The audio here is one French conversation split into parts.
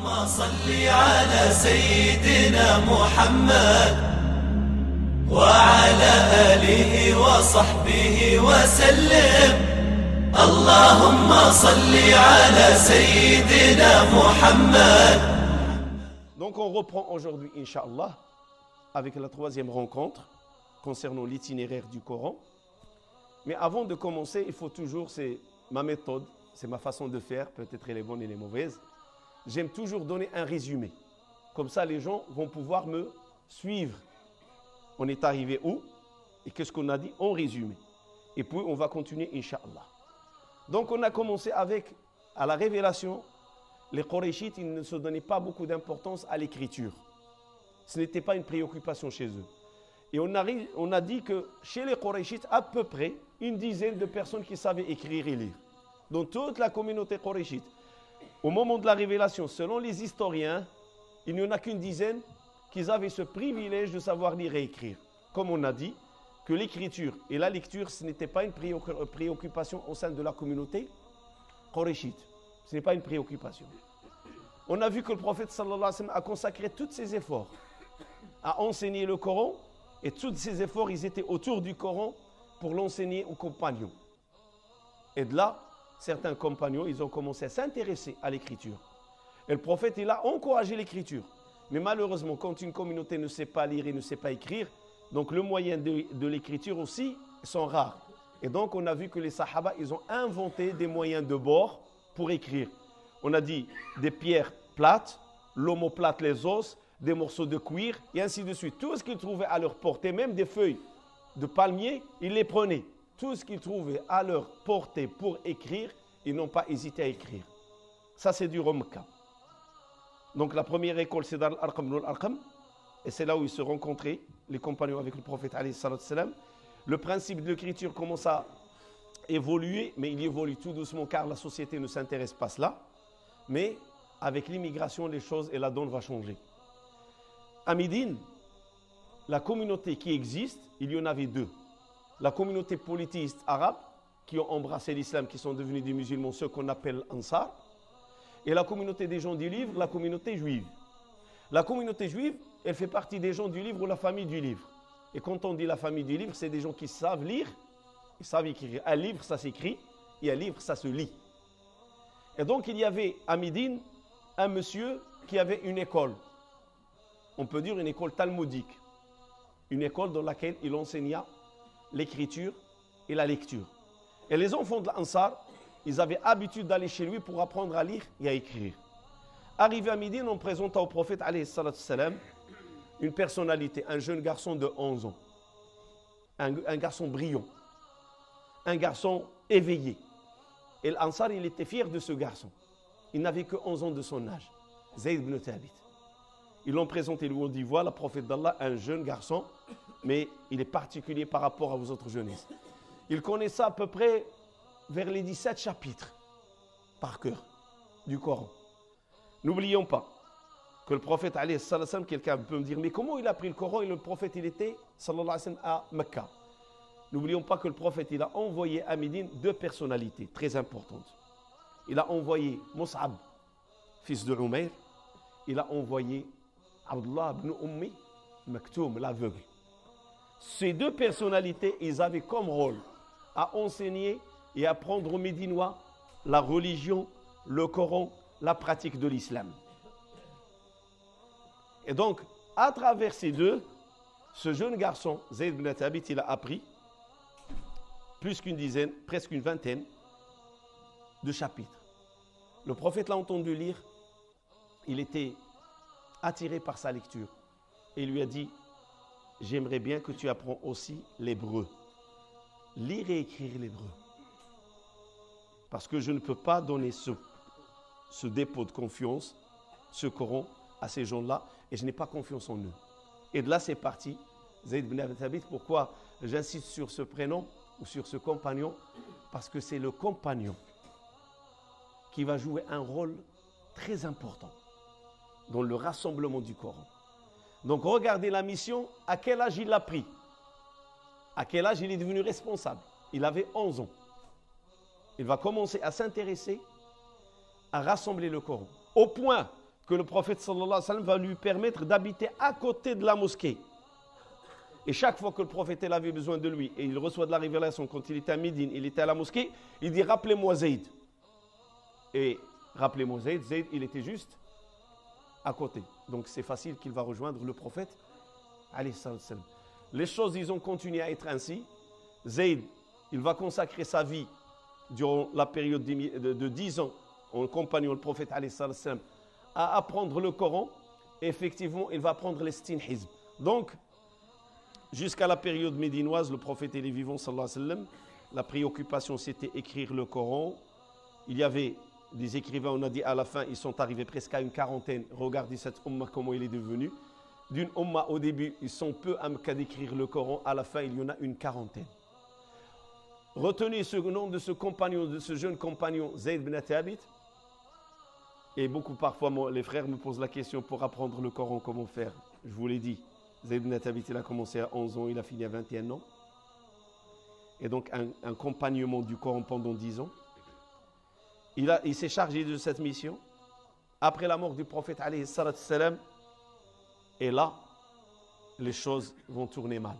اللهم صل على سيدنا محمد وعلى آله وصحبه وسلم. اللهم صل على سيدنا محمد. Donc on reprend aujourd'hui, Inch'Allah, avec la troisième rencontre concernant l'itinéraire du Coran. Mais avant de commencer, il faut toujours, c'est ma méthode, c'est ma façon de faire, peut-être elle est bonne et elle est mauvaise. J'aime toujours donner un résumé. Comme ça, les gens vont pouvoir me suivre. On est arrivé où et qu'est-ce qu'on a dit en résumé. Et puis, on va continuer, Inch'Allah. Donc, on a commencé avec, à la révélation, les Qurayshites, ils ne se donnaient pas beaucoup d'importance à l'écriture. Ce n'était pas une préoccupation chez eux. Et on a dit que chez les Qurayshites, à peu près une dizaine de personnes qui savaient écrire et lire. Dans toute la communauté Qurayshite. Au moment de la révélation, selon les historiens, il n'y en a qu'une dizaine qui avaient ce privilège de savoir lire et écrire. Comme on a dit, que l'écriture et la lecture, ce n'était pas une préoccupation au sein de la communauté Qurayshite. Ce n'est pas une préoccupation. On a vu que le prophète sallallahu alayhi wa sallam a consacré tous ses efforts à enseigner le Coran, et tous ses efforts, ils étaient autour du Coran pour l'enseigner aux compagnons. Et de là, certains compagnons, ils ont commencé à s'intéresser à l'écriture. Et le prophète, il a encouragé l'écriture. Mais malheureusement, quand une communauté ne sait pas lire et ne sait pas écrire, donc le moyen de l'écriture aussi sont rares. Et donc, on a vu que les Sahaba, ils ont inventé des moyens de bord pour écrire. On a dit des pierres plates, l'omoplate, les os, des morceaux de cuir, et ainsi de suite. Tout ce qu'ils trouvaient à leur portée, même des feuilles de palmier, ils les prenaient. Tout ce qu'ils trouvaient à leur portée pour écrire, ils n'ont pas hésité à écrire. Ça, c'est du Romka. Donc, la première école, c'est Dar al-Arqam ibn al-Arqam, et c'est là où ils se rencontraient, les compagnons avec le prophète alayhi salatu salam. Le principe de l'écriture commence à évoluer, mais il évolue tout doucement car la société ne s'intéresse pas à cela. Mais avec l'immigration, les choses et la donne va changer. À Médine, la communauté qui existe, il y en avait deux. La communauté polythéiste arabe, qui ont embrassé l'islam, qui sont devenus des musulmans, ceux qu'on appelle Ansar, et la communauté des gens du livre, la communauté juive. La communauté juive, elle fait partie des gens du livre ou la famille du livre. Et quand on dit la famille du livre, c'est des gens qui savent lire, ils savent écrire. Un livre, ça s'écrit, et un livre, ça se lit. Et donc, il y avait à Médine un monsieur qui avait une école. On peut dire une école talmudique. Une école dans laquelle il enseigna l'écriture et la lecture. Et les enfants de l'Ansar, ils avaient l'habitude d'aller chez lui pour apprendre à lire et à écrire. Arrivé à Médine, on présenta au prophète alayhi salatu salam une personnalité, un jeune garçon de 11 ans. Un garçon brillant. Un garçon éveillé. Et l'Ansar, il était fier de ce garçon. Il n'avait que 11 ans de son âge. Zayd ibn Thabit. Ils l'ont présenté, ils lui ont dit, voilà, prophète d'Allah, un jeune garçon, mais il est particulier par rapport à vos autres jeunesses. Il connaissait à peu près vers les 17 chapitres par cœur du Coran. N'oublions pas que le prophète, alayhi sallam, quelqu'un peut me dire, mais comment il a pris le Coran et le prophète, il était, sallallahu alayhi wa sallam, à Mecca. N'oublions pas que le prophète, il a envoyé à Médine deux personnalités très importantes. Il a envoyé Mus'ab, fils de Umayr. Il a envoyé Abdullah ibn Ummi Maktoum, l'aveugle. Ces deux personnalités, ils avaient comme rôle à enseigner et apprendre aux Médinois la religion, le Coran, la pratique de l'islam. Et donc, à travers ces deux, ce jeune garçon, Zayd ibn Thabit, il a appris plus qu'une dizaine, presque une vingtaine de chapitres. Le prophète l'a entendu lire, il était attiré par sa lecture. Et il lui a dit, j'aimerais bien que tu apprends aussi l'hébreu. Lire et écrire l'hébreu. Parce que je ne peux pas donner ce dépôt de confiance, ce Coran, à ces gens-là, et je n'ai pas confiance en eux. Et de là, c'est parti. Zayd ibn Thabit, pourquoi j'insiste sur ce prénom ou sur ce compagnon? Parce que c'est le compagnon qui va jouer un rôle très important dans le rassemblement du Coran. Donc regardez la mission, à quel âge il l'a pris, à quel âge il est devenu responsable. Il avait 11 ans. Il va commencer à s'intéresser à rassembler le Coran. Au point que le prophète sallallahu alayhi wa sallam va lui permettre d'habiter à côté de la mosquée. Et chaque fois que le prophète avait besoin de lui, et il reçoit de la révélation quand il était à Médine, il était à la mosquée, il dit rappelez-moi Zayd. Et rappelez-moi Zayd, Zayd il était juste à côté. Donc c'est facile qu'il va rejoindre le prophète alayhi salam. Les choses ils ont continué à être ainsi. Zayd il va consacrer sa vie durant la période de 10 ans en compagnon le prophète alayhi salam à apprendre le Coran. Et effectivement il va apprendre les stin hizb. Donc jusqu'à la période médinoise, le prophète il est vivant sallallahu alayhi wa sallam. La préoccupation c'était écrire le Coran. Il y avait des écrivains, on a dit à la fin, ils sont arrivés presque à une quarantaine. Regardez cette umma, comment il est devenu. D'une umma au début, ils sont peu qu'à d'écrire le Coran. À la fin, il y en a une quarantaine. Retenez ce nom de ce compagnon, de ce jeune compagnon, Zayd ibn Thabit. Et beaucoup parfois, les frères me posent la question pour apprendre le Coran, comment faire. Je vous l'ai dit, Zayd ibn Thabit, il a commencé à 11 ans, il a fini à 21 ans. Et donc, un compagnon du Coran pendant 10 ans. Il s'est chargé de cette mission après la mort du prophète alayhi salam. Et là, les choses vont tourner mal.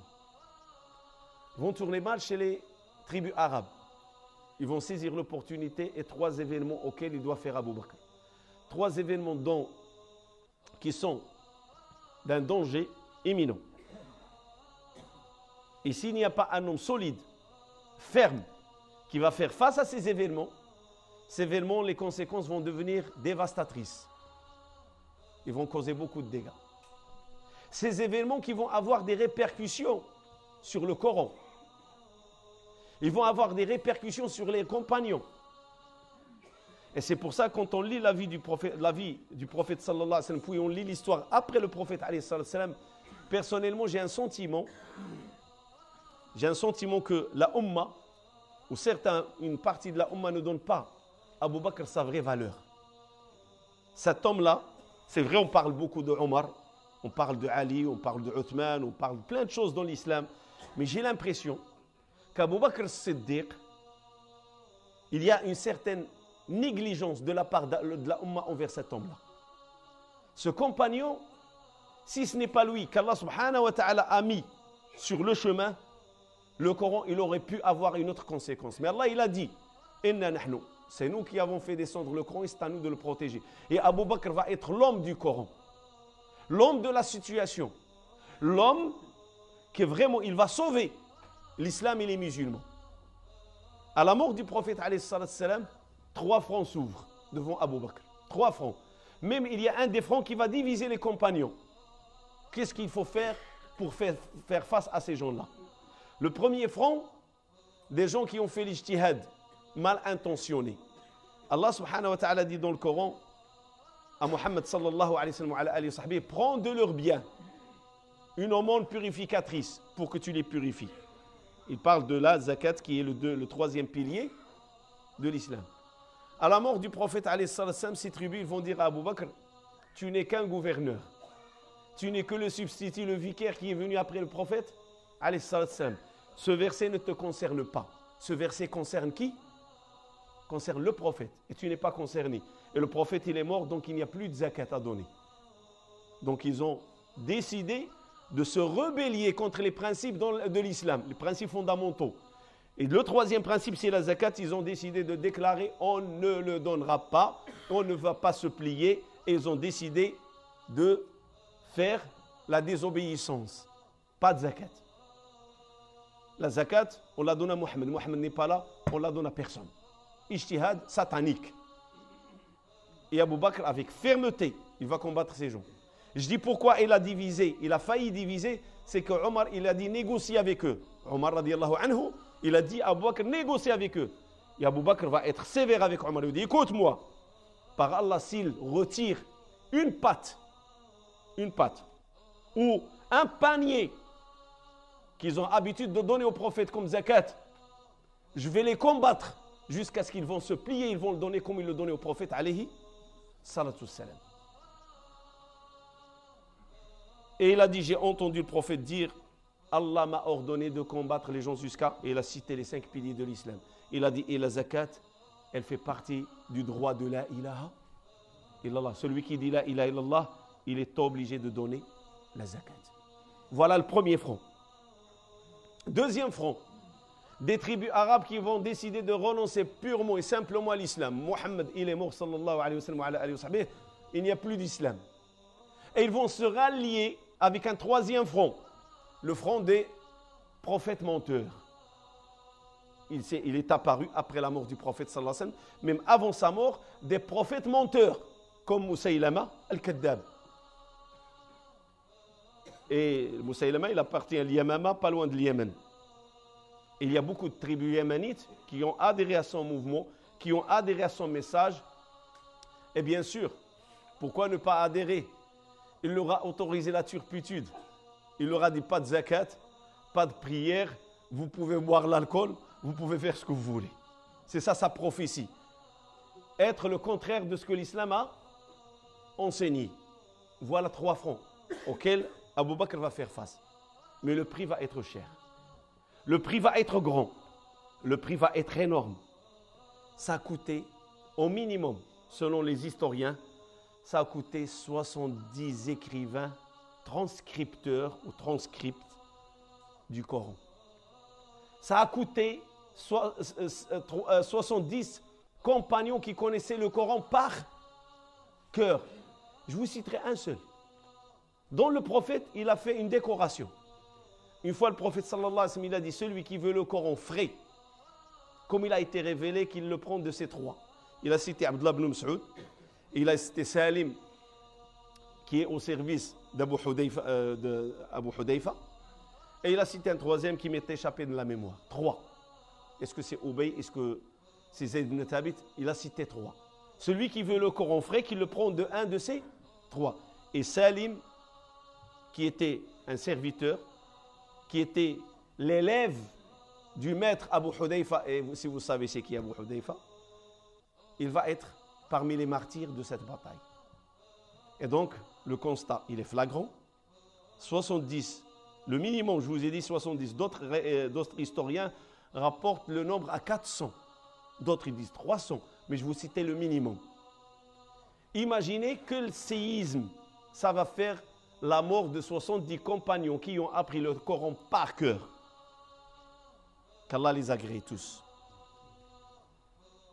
Vont tourner mal chez les tribus arabes. Ils vont saisir l'opportunité et 3 événements auxquels il doit faire Abu Bakr. 3 événements qui sont d'un danger imminent. Et s'il n'y a pas un homme solide, ferme, qui va faire face à ces événements, les conséquences vont devenir dévastatrices. Ils vont causer beaucoup de dégâts. Ces événements qui vont avoir des répercussions sur le Coran. Ils vont avoir des répercussions sur les compagnons. Et c'est pour ça que quand on lit la vie du prophète sallallahu alayhi wa sallam, puis on lit l'histoire après le prophète alayhi sallam, personnellement j'ai un sentiment que la Ummah, ou une partie de la Ummah ne donne pas Abu Bakr sa vraie valeur. Cet homme-là, c'est vrai, on parle beaucoup de Omar, on parle de Ali, on parle de Uthman, on parle de plein de choses dans l'islam, mais j'ai l'impression qu'Abu Bakr Siddiq, il y a une certaine négligence de la part de la Ummah envers cet homme-là. Ce compagnon, si ce n'est pas lui qu'Allah subhanahu wa ta'ala a mis sur le chemin, le Coran, il aurait pu avoir une autre conséquence. Mais Allah, il a dit, Inna nahnu. C'est nous qui avons fait descendre le Coran et c'est à nous de le protéger. Et Abu Bakr va être l'homme du Coran. L'homme de la situation. L'homme qui vraiment, il va sauver l'islam et les musulmans. À la mort du prophète, alayhi salam, 3 fronts s'ouvrent devant Abu Bakr. 3 fronts. Même il y a un des fronts qui va diviser les compagnons. Qu'est-ce qu'il faut faire pour faire face à ces gens-là? Le premier front, des gens qui ont fait l'ijtihad, mal intentionnés. Allah subhanahu wa ta'ala dit dans le Coran à Muhammad sallallahu alayhi wa sallam, prends de leurs biens une aumône purificatrice pour que tu les purifies. Il parle de la zakat qui est le 3e pilier de l'islam. À la mort du prophète alayhi salam, ces tribus vont dire à Abu Bakr, tu n'es qu'un gouverneur. Tu n'es que le substitut, le vicaire qui est venu après le prophète alayhi salam. Ce verset ne te concerne pas. Ce verset concerne qui? Concerne le prophète. Et tu n'es pas concerné. Et le prophète, il est mort, donc il n'y a plus de zakat à donner. Donc ils ont décidé de se rebeller contre les principes de l'islam, les principes fondamentaux. Et le 3e principe, c'est la zakat. Ils ont décidé de déclarer, on ne le donnera pas, on ne va pas se plier. Et ils ont décidé de faire la désobéissance. Pas de zakat. La zakat, on la donne à Mohammed. Mohammed n'est pas là, on la donne à personne. Ijtihad satanique. Et Abu Bakr, avec fermeté, il va combattre ces gens. Je dis pourquoi il a divisé, il a failli diviser, c'est que Omar, il a dit négocier avec eux. Omar, radiallahu anhu, il a dit à Abu Bakr, négocier avec eux. Et Abu Bakr va être sévère avec Omar. Il dit, écoute-moi, par Allah, s'il retire une patte, ou un panier qu'ils ont habitude de donner au prophète comme zakat, je vais les combattre jusqu'à ce qu'ils vont se plier, ils vont le donner comme ils le donnaient au prophète alayhi salatu salam. Et il a dit, j'ai entendu le prophète dire, Allah m'a ordonné de combattre les gens jusqu'à, et il a cité les 5 piliers de l'islam. Il a dit, et la zakat, elle fait partie du droit de la ilaha illallah. Celui qui dit la ilaha illallah, il est obligé de donner la zakat. Voilà le premier front. Deuxième front, des tribus arabes qui vont décider de renoncer purement et simplement à l'islam. Mohammed, il est mort, sallallahu alayhi wa sallam, il n'y a plus d'islam. Et ils vont se rallier avec un troisième front, le front des prophètes menteurs. Il est apparu après la mort du prophète sallallahu alayhi wa sallam, même avant sa mort, des prophètes menteurs, comme Moussaïlama al-Kaddab. Et Moussaïlama, il appartient à l'Yamama, pas loin de l'Yémen. Il y a beaucoup de tribus yémenites qui ont adhéré à son mouvement, qui ont adhéré à son message. Et bien sûr, pourquoi ne pas adhérer? Il leur a autorisé la turpitude. Il leur a dit pas de zakat, pas de prière, vous pouvez boire l'alcool, vous pouvez faire ce que vous voulez. C'est ça sa prophétie. Être le contraire de ce que l'islam a enseigné. Voilà 3 fronts auxquels Abu Bakr va faire face. Mais le prix va être cher. Le prix va être grand. Le prix va être énorme. Ça a coûté au minimum, selon les historiens, ça a coûté 70 écrivains, transcripteurs ou transcripts du Coran. Ça a coûté 70 compagnons qui connaissaient le Coran par cœur. Je vous citerai un seul. Dont le prophète, il a fait une décoration. Une fois, le prophète sallallahu alayhi wa sallam, il a dit, celui qui veut le Coran frais, comme il a été révélé, qu'il le prend de ces 3. Il a cité Abdullah ibn Mas'ud, il a cité Salim, qui est au service d'Abu Hudayfa, et il a cité un 3e qui m'est échappé de la mémoire. 3. Est-ce que c'est Ubay? Est-ce que c'est Zayd ibn Thabit? Il a cité 3. Celui qui veut le Coran frais, qu'il le prend de un de ces 3. Et Salim, qui était un serviteur, qui était l'élève du maître Abu Hudayfa, et si vous savez c'est qui Abu Hudayfa, il va être parmi les martyrs de cette bataille. Et donc, le constat, il est flagrant. 70, le minimum, je vous ai dit 70, d'autres historiens rapportent le nombre à 400. D'autres, ils disent 300, mais je vous citais le minimum. Imaginez que le séisme, ça va faire la mort de 70 compagnons qui ont appris le Coran par cœur. Qu'Allah les agrée tous.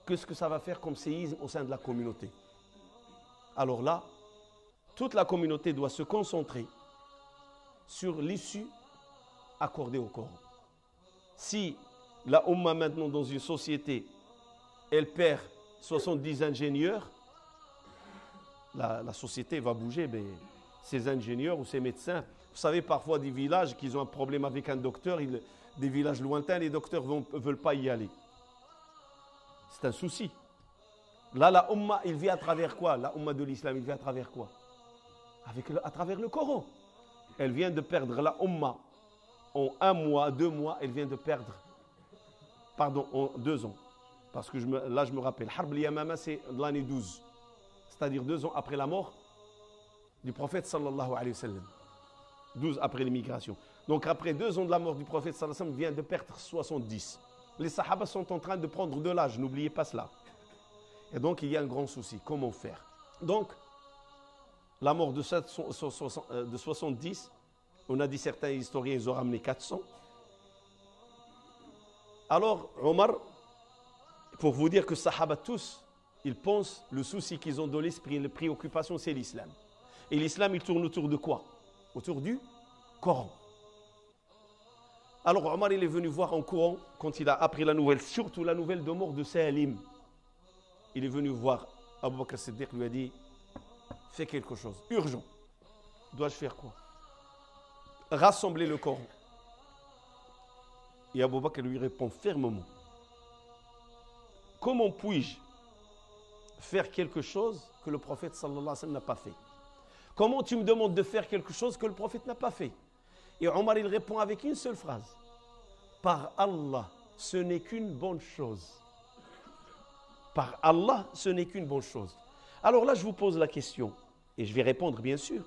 Qu'est-ce que ça va faire comme séisme au sein de la communauté? Alors là, toute la communauté doit se concentrer sur l'issue accordée au Coran. Si la Ummah maintenant dans une société, elle perd 70 ingénieurs, la société va bouger, mais ces ingénieurs ou ces médecins, vous savez parfois des villages qui ont un problème avec un docteur, des villages lointains, les docteurs ne veulent pas y aller. C'est un souci. Là, la Ummah, il vit à travers quoi? La Ummah de l'islam, il vit à travers quoi? À travers le Coran. Elle vient de perdre la Ummah en 1 mois, 2 mois, elle vient de perdre, en 2 ans. Parce que là, je me rappelle, Harb al-Yamama, c'est de l'année 12. C'est-à-dire 2 ans après la mort du prophète sallallahu alayhi wa sallam. 12 après l'immigration. Donc après 2 ans de la mort du prophète sallallahu alayhi wa sallam, vient de perdre 70. Les sahaba sont en train de prendre de l'âge, n'oubliez pas cela. Et donc il y a un grand souci, comment faire? Donc, la mort de 70, on a dit certains historiens, ils ont ramené 400. Alors, Omar, pour vous dire que les sahaba tous, ils pensent, le souci qu'ils ont dans l'esprit, la préoccupation, c'est l'islam. Et l'islam, il tourne autour de quoi? Autour du Coran. Alors Omar, il est venu voir en courant, quand il a appris la nouvelle, surtout la nouvelle de mort de Salim. Il est venu voir Abu Bakr Siddiq, lui a dit, fais quelque chose, urgent. Dois-je faire quoi? Rassembler le Coran. Et Abu Bakr lui répond fermement, comment puis-je faire quelque chose que le prophète sallallahu alayhi wa sallam n'a pas fait? Comment tu me demandes de faire quelque chose que le prophète n'a pas fait? Et Omar, il répond avec une seule phrase. Par Allah, ce n'est qu'une bonne chose. Par Allah, ce n'est qu'une bonne chose. Alors là, je vous pose la question, et je vais répondre bien sûr.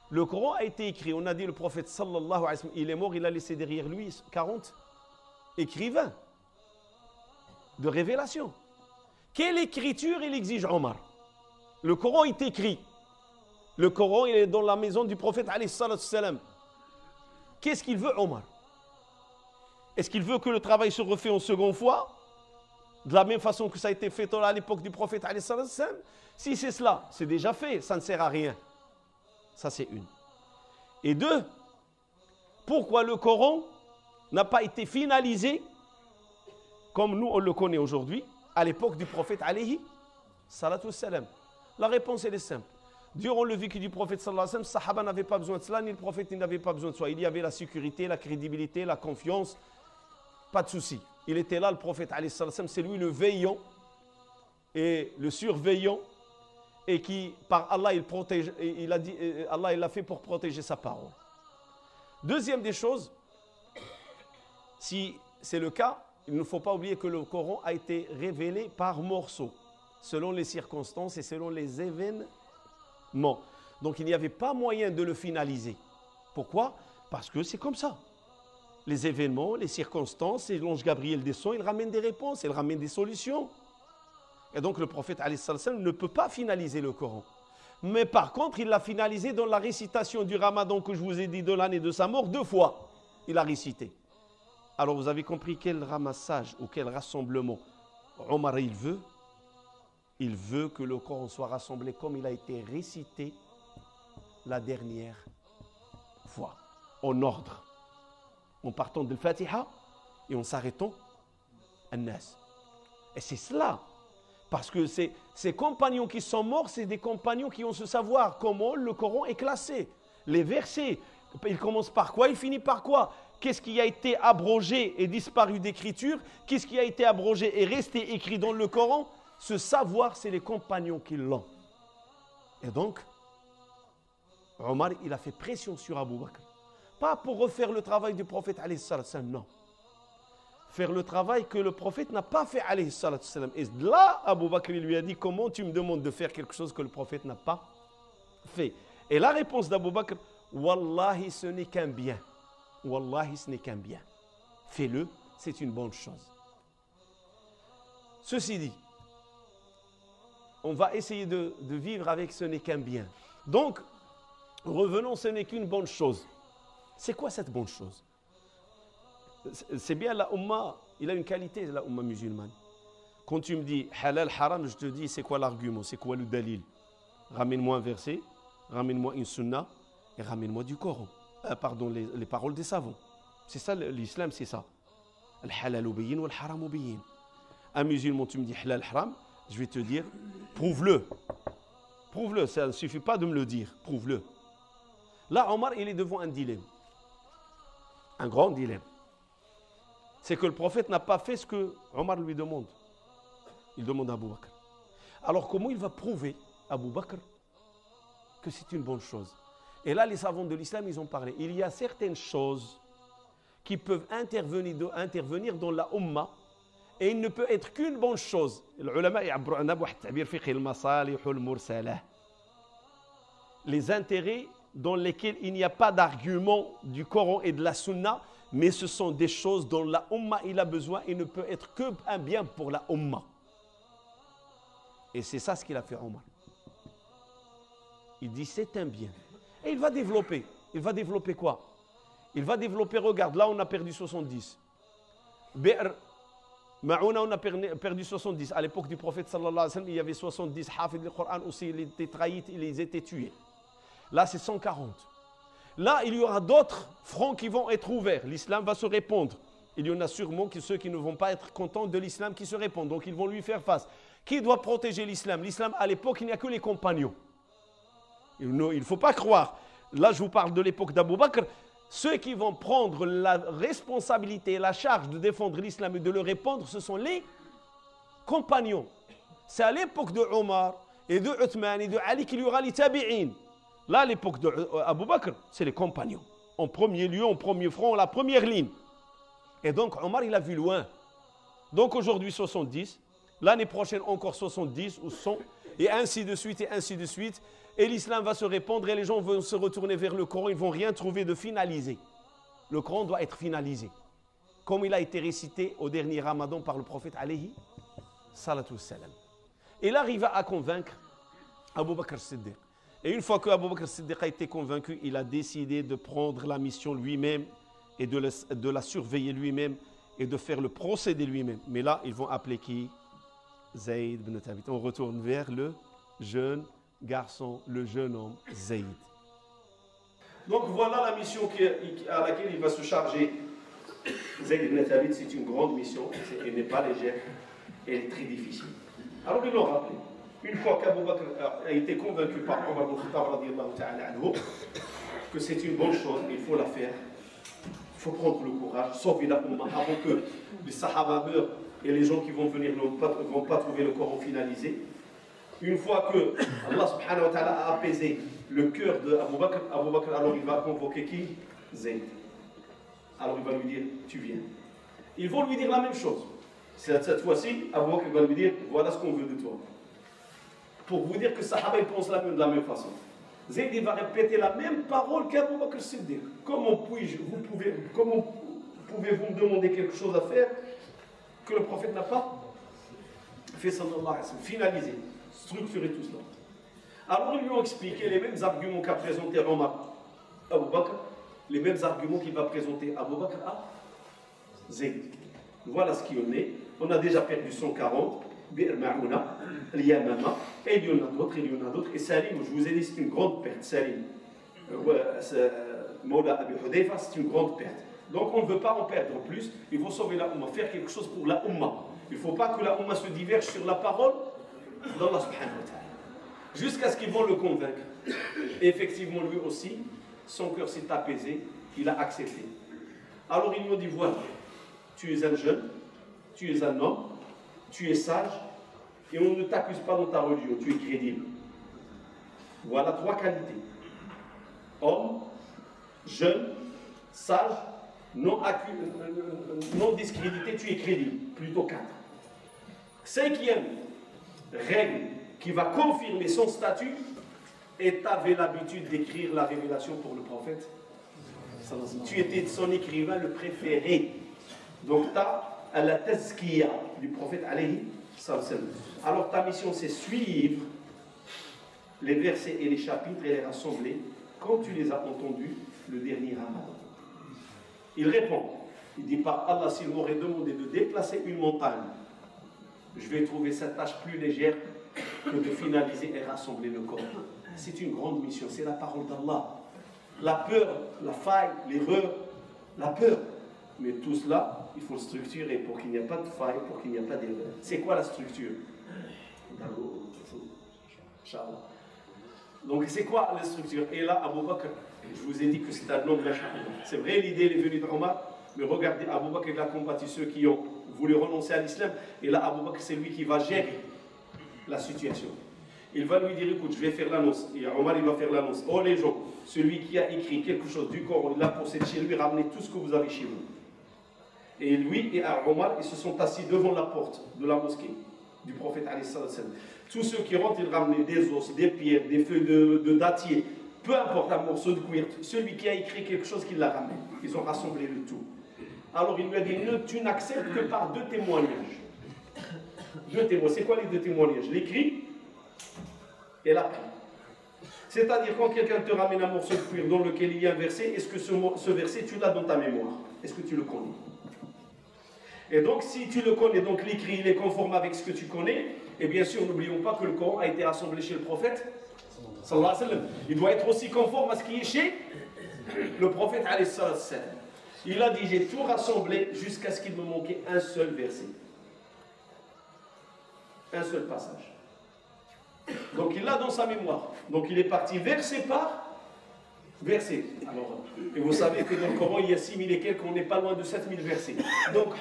Le Coran a été écrit, on a dit le prophète sallallahu alayhi wa sallam, il est mort, il a laissé derrière lui 40 écrivains de révélation. Quelle écriture il exige Omar? Le Coran est écrit. Le Coran, il est dans la maison du prophète, alayhi salatu salam. Qu'est-ce qu'il veut, Omar? Est-ce qu'il veut que le travail se refait en seconde fois? De la même façon que ça a été fait à l'époque du prophète, alayhi salatu salam? Si c'est cela, c'est déjà fait, ça ne sert à rien. Ça, c'est une. Et deux, pourquoi le Coran n'a pas été finalisé comme nous on le connaît aujourd'hui, à l'époque du prophète alayhi salatu salam? La réponse elle est simple. Durant le vécu du prophète sallallahu alayhi wa sallam, les sahaba n'avaient pas besoin de cela, ni le prophète n'avait pas besoin de cela. Il y avait la sécurité, la crédibilité, la confiance, pas de souci. Il était là, le prophète alayhi salatu salam, c'est lui le veillant et le surveillant, et qui, par Allah, il protège, il a dit, Allah il l'a fait pour protéger sa parole. Deuxième des choses, si c'est le cas, il ne faut pas oublier que le Coran a été révélé par morceaux, selon les circonstances et selon les événements. Donc il n'y avait pas moyen de le finaliser. Pourquoi? Parce que c'est comme ça. Les événements, les circonstances, et l'ange Gabriel descend, il ramène des réponses, il ramène des solutions. Et donc le prophète alayhi salam ne peut pas finaliser le Coran. Mais par contre, il l'a finalisé dans la récitation du Ramadan que je vous ai dit de l'année de sa mort, 2 fois. Il a récité. Alors vous avez compris quel ramassage ou quel rassemblement Omar il veut que le Coran soit rassemblé comme il a été récité la dernière fois, en ordre, en partant de Fatiha et en s'arrêtant à Nas. Et c'est cela. Parce que ces compagnons qui sont morts, c'est des compagnons qui ont ce savoir, comment le Coran est classé. Les versets, il commence par quoi, il finit par quoi? Qu'est-ce qui a été abrogé et disparu d'écriture? Qu'est-ce qui a été abrogé et resté écrit dans le Coran? Ce savoir, c'est les compagnons qui l'ont. Et donc, Omar, il a fait pression sur Abu Bakr. Pas pour refaire le travail du prophète, alayhi salatu salam, non. Faire le travail que le prophète n'a pas fait, alayhi salatu salam. Et là, Abu Bakr lui a dit, comment tu me demandes de faire quelque chose que le prophète n'a pas fait? Et la réponse d'Abu Bakr, Wallahi, ce n'est qu'un bien. Wallahi, ce n'est qu'un bien. Fais-le, c'est une bonne chose. Ceci dit, on va essayer de vivre avec ce n'est qu'un bien. Donc, revenons, ce n'est qu'une bonne chose. C'est quoi cette bonne chose? C'est bien la Ummah, il a une qualité, la Ummah musulmane. Quand tu me dis halal, haram, je te dis c'est quoi l'argument, c'est quoi le dalil? Ramène-moi un verset, ramène-moi une sunna et ramène-moi du Coran. Pardon, les paroles des savants. C'est ça l'islam, c'est ça. Al-halal ubayyin wal haram ubayyin. Un musulman, tu me dis halal, haram, je vais te dire, prouve-le. Prouve-le, ça ne suffit pas de me le dire, prouve-le. Là, Omar, il est devant un dilemme. Un grand dilemme. C'est que le prophète n'a pas fait ce que Omar lui demande. Il demande à Abu Bakr. Alors comment il va prouver, Abu Bakr, que c'est une bonne chose? Et là, les savants de l'islam, ils ont parlé. Il y a certaines choses qui peuvent intervenir dans la Ummah et il ne peut être qu'une bonne chose. Les intérêts dans lesquels il n'y a pas d'argument du Coran et de la Sunna, mais ce sont des choses dont la Ummah il a besoin et ne peut être qu'un bien pour la Ummah. Et c'est ça ce qu'il a fait Omar. Il dit c'est un bien. Et il va développer. Il va développer quoi? Il va développer, regarde, là on a perdu 70. Bi'r Ma'ouna, on a perdu 70. À l'époque du prophète sallallahu alayhi wa sallam, il y avait 70 hafid du Coran aussi, ils étaient trahis, ils étaient tués. Là c'est 140. Là il y aura d'autres fronts qui vont être ouverts. L'islam va se répandre. Il y en a sûrement ceux qui ne vont pas être contents de l'islam qui se répandent. Donc ils vont lui faire face. Qui doit protéger l'islam? L'islam à l'époque, il n'y a que les compagnons. Il ne faut pas croire. Là je vous parle de l'époque d'Abu Bakr. Ceux qui vont prendre la responsabilité et la charge de défendre l'islam et de le répandre, ce sont les compagnons. C'est à l'époque de Omar et de Uthman et de Ali qu'il y aura les tabi'in. Là, à l'époque d'Abu Bakr, c'est les compagnons. En premier lieu, en premier front, la première ligne. Et donc, Omar, il a vu loin. Donc, aujourd'hui, 70. L'année prochaine, encore 70 ou 100. Et ainsi de suite, et ainsi de suite. Et l'islam va se répandre et les gens vont se retourner vers le Coran. Ils ne vont rien trouver de finalisé. Le Coran doit être finalisé. Comme il a été récité au dernier Ramadan par le prophète alayhi salatu wassalam. Et là, il arriva à convaincre Abu Bakr Siddiq. Et une fois que Abu Bakr Siddiq a été convaincu, il a décidé de prendre la mission lui-même et de la surveiller lui-même et de faire le procédé lui-même. Mais là, ils vont appeler qui? Zayd ibn Thabit. On retourne vers le jeune garçon, le jeune homme, Zayd. Donc voilà la mission à laquelle il va se charger. Zayd ibn Thabit, c'est une grande mission, elle n'est pas légère, elle est très difficile. Alors ils l'ont rappelé. Une fois qu'Abu Bakr a été convaincu par Omar ibn Khattab que c'est une bonne chose, il faut la faire, il faut prendre le courage, sauver la Ummah avant que les Sahaba meurent et les gens qui vont venir ne vont pas trouver le Coran finalisé. Une fois que Allah subhanahu wa ta'ala a apaisé le cœur d'Abu Bakr, alors il va convoquer qui? Zayd. Alors il va lui dire, tu viens. Ils vont lui dire la même chose. Cette fois-ci, Abu Bakr va lui dire, voilà ce qu'on veut de toi. Pour vous dire que Sahaba ils pensent de la même façon. Zayd il va répéter la même parole qu'Abu Bakr Siddiq. Comment pouvez-vous me demander quelque chose à faire que le prophète n'a pas fait, sallallahu alayhi wa sallam, finaliser, structurer tout cela. Alors ils lui ont expliqué les mêmes arguments qu'a présenté Omar Abu Bakr, les mêmes arguments qu'il va présenter Abu Bakr à Zayd. Voilà ce qui en est. On a déjà perdu 140, Bir Ma'ouna, Yamama, et il y en a d'autres, et Salim, je vous ai dit, c'est une grande perte. Salim, Mawla Abi Hudayfa, c'est une grande perte. Donc on ne veut pas en perdre plus, il faut sauver la Ummah, faire quelque chose pour la Ummah. Il ne faut pas que la Ummah se diverge sur la parole d'Allah subhanahu wa ta'ala. Jusqu'à ce qu'ils vont le convaincre. Et effectivement, lui aussi, son cœur s'est apaisé, il a accepté. Alors ils lui ont dit, voilà, tu es un jeune, tu es un homme, tu es sage, et on ne t'accuse pas dans ta religion, tu es crédible. Voilà 3 qualités. Homme, jeune, sage, non discrédité, tu es crédible. Plutôt 4. 5e règle qui va confirmer son statut, et tu avais l'habitude d'écrire la révélation pour le prophète. Tu étais son écrivain le préféré. Donc tu as la tazkiya du prophète alayhi sallam. Alors ta mission c'est suivre les versets et les chapitres et les rassembler quand tu les as entendus le dernier Ramadan. Il répond, il dit par Allah, s'il m'aurait demandé de déplacer une montagne, je vais trouver cette tâche plus légère que de finaliser et rassembler le Coran. C'est une grande mission, c'est la parole d'Allah. La peur, la faille, l'erreur, la peur. Mais tout cela, il faut le structurer pour qu'il n'y ait pas de faille, pour qu'il n'y ait pas d'erreur. C'est quoi la structure? Donc c'est quoi la structure? Et là, Abu Bakr, je vous ai dit que c'est un homme d'acharnement. C'est vrai, l'idée est venue d'Omar, mais regardez, Abu Bakr il a combattu ceux qui ont voulu renoncer à l'islam. Et là, Abu Bakr, c'est lui qui va gérer la situation. Il va lui dire, écoute, je vais faire l'annonce. Et Omar, il va faire l'annonce. Oh les gens, celui qui a écrit quelque chose du Coran, il a possède chez lui, ramenez tout ce que vous avez chez vous. Et lui et Omar, ils se sont assis devant la porte de la mosquée du prophète alayhi salam. Tous ceux qui rentrent, ils ramenaient des os, des pierres, des feuilles de dattier, peu importe, un morceau de cuir. Celui qui a écrit quelque chose, qu'il l'a ramené. Ils ont rassemblé le tout. Alors il lui a dit, tu n'acceptes que par 2 témoignages. 2 témoignages. C'est quoi les 2 témoignages? L'écrit et l'appris. C'est-à-dire quand quelqu'un te ramène un morceau de cuir dans lequel il y a un verset, est-ce que ce verset, tu l'as dans ta mémoire? Est-ce que tu le connais? Et donc, si tu le connais, donc l'écrit, il est conforme avec ce que tu connais, et bien sûr, n'oublions pas que le Coran a été rassemblé chez le prophète, sallallahu alayhi wa sallam. Il doit être aussi conforme à ce qui est chez le prophète, alayhi sallam. Il a dit, j'ai tout rassemblé jusqu'à ce qu'il me manquait un seul verset. Un seul passage. Donc, il l'a dans sa mémoire. Donc, il est parti verset par verset. Alors, et vous savez que dans le Coran, il y a 6000 et quelques, on n'est pas loin de 7000 versets. Donc,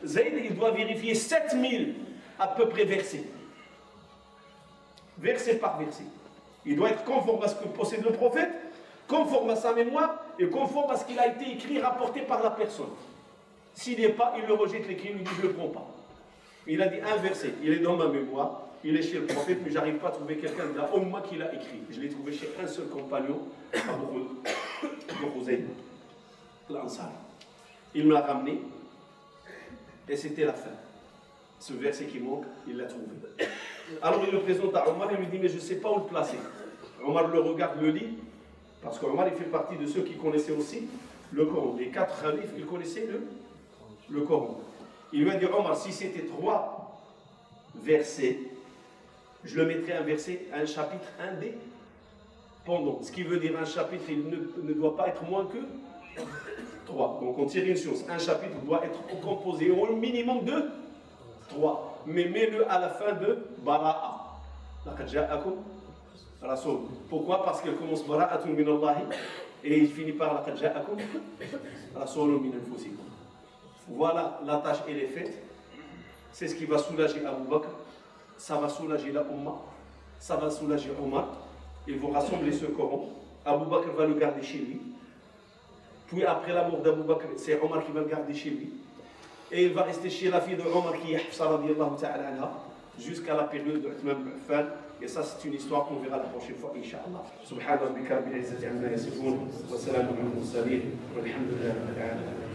Zayd, il doit vérifier 7000 à peu près versets. Verset par verset. Il doit être conforme à ce que possède le prophète, conforme à sa mémoire et conforme à ce qu'il a été écrit, rapporté par la personne. S'il n'est pas, il le rejette l'écrit, il lui dit je ne le prends pas. Il a dit un verset, il est dans ma mémoire, il est chez le prophète, mais je n'arrive pas à trouver quelqu'un de la Ummah qui l'a écrit. Je l'ai trouvé chez un seul compagnon, Abu Zayd, l'Ansar. Il me l'a ramené, et c'était la fin. ce verset qui manque, il l'a trouvé. Alors il le présente à Omar et lui dit, mais je ne sais pas où le placer. Omar le regarde, le lit, parce qu'Omar il fait partie de ceux qui connaissaient aussi le Coran. Les 4 khalifes, ils connaissaient le Coran. Il lui a dit, Omar, si c'était 3 versets, je le mettrais un chapitre indépendant. Ce qui veut dire un chapitre, il ne doit pas être moins que 3. Donc on tire une chose, un chapitre doit être composé au minimum de 3. Mais mets-le à la fin de Bara'a. Laqad ja'akum rasoul. Pourquoi? Parce qu'il commence Bara'atun min Allah et il finit par Laqad ja'akum rasoulun min anfusikum. Voilà, la tâche elle est faite. C'est ce qui va soulager Abu Bakr, ça va soulager la Ummah, ça va soulager Omar. Ils vont rassembler ce Coran. Abu Bakr va le garder chez lui. Puis après la mort d'Abu Bakr, c'est Omar qui va le garder chez lui. Et il va rester chez la fille de Omar qui est Hafsa radiyallahu ta'ala anha jusqu'à la période de Uthman ibn Affan. Et ça, c'est une histoire qu'on verra la prochaine fois, Inch'Allah. Subhana rabbika rabbil izzati amma yasifun wa salamun ala al-mursalin walhamdulillahi rabbil alamin.